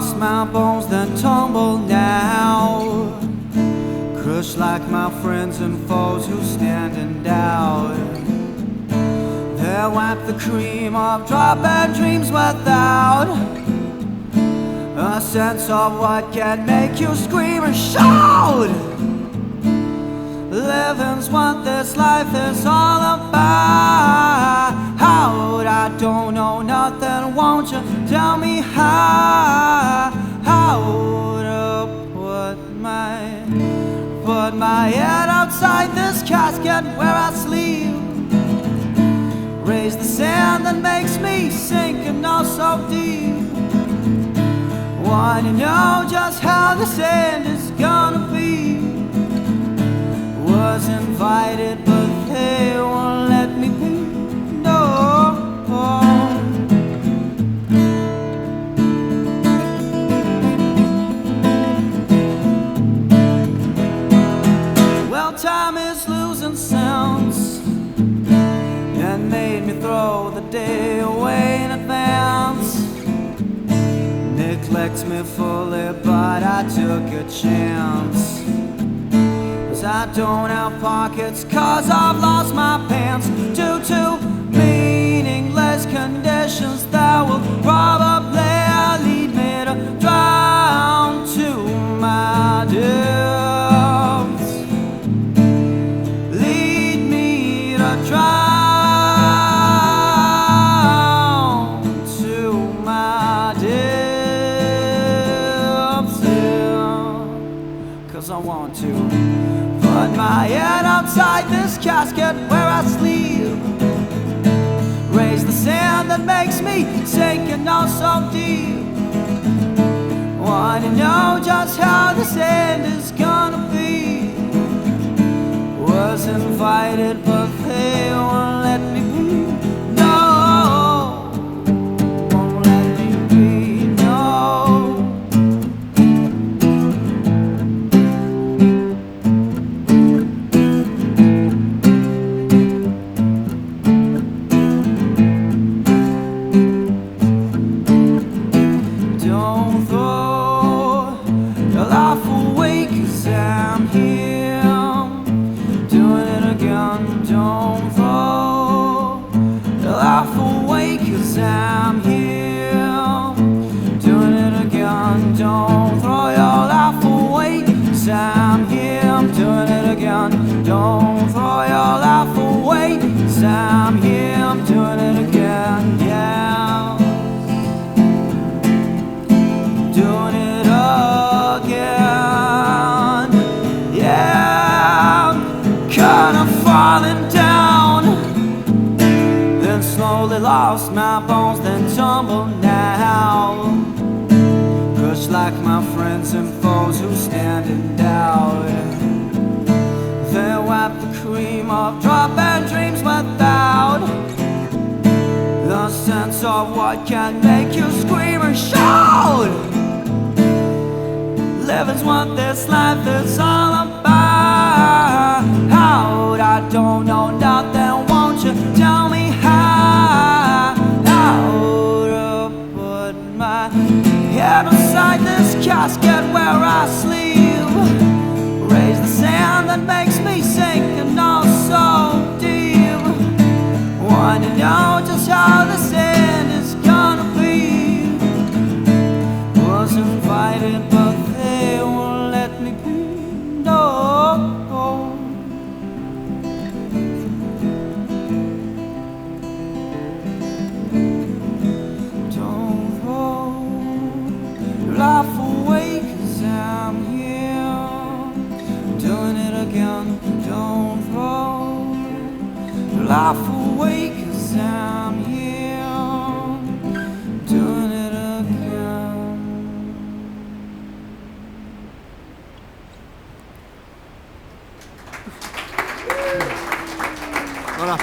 lost my bones, then tumble now. Crushed like my friends and foes who stand in doubt. They wipe the cream off dropping dreams without a sense of what can make you scream and shout. Living's what this life is all about. I don't know nothing, won't you tell me how to put my head outside this casket where I sleep. Raise the sand that makes me sink and oh so deep. Want to know just how this end is gonna be. Was invited but they won't let me be. No. Well, time is losing sense and made me throw the day away in advance. Neglects me fully, but I took a chance. I don't have pockets cause I've lost my pants due to meaningless conditions that will probably lead me to drown to my depths. Lead me to drown to my depths, yeah. Cause I want to put my head outside this casket where I sleep. Raise the sand that makes me sink and oh so deep. Want to know just how this end is gonna be. Was invited but they won't let me be. No, won't let me be, no. Don't throw your life away, 'cause I'm here, I'm doing it again, yeah. Doing it again, yeah. Kinda falling down, then slowly lost my bones, then tumble now. Crushed like my friends and foes who stand in doubt. They wipe the cream off dropping dreams without the sense of what can make you scream and shout. Living's what this life is all about. I don't know nothing, won't you tell me how to put my head inside this casket where I sleep. Raise the sand that makes me sink and oh so deep. Want to know just how this end is gonna be. Was invited but they won't let me be. No. Don't throw your life away, 'cause I'm here doing it again. Don't throw your life away, 'cause I'm here doing it again. Voilà.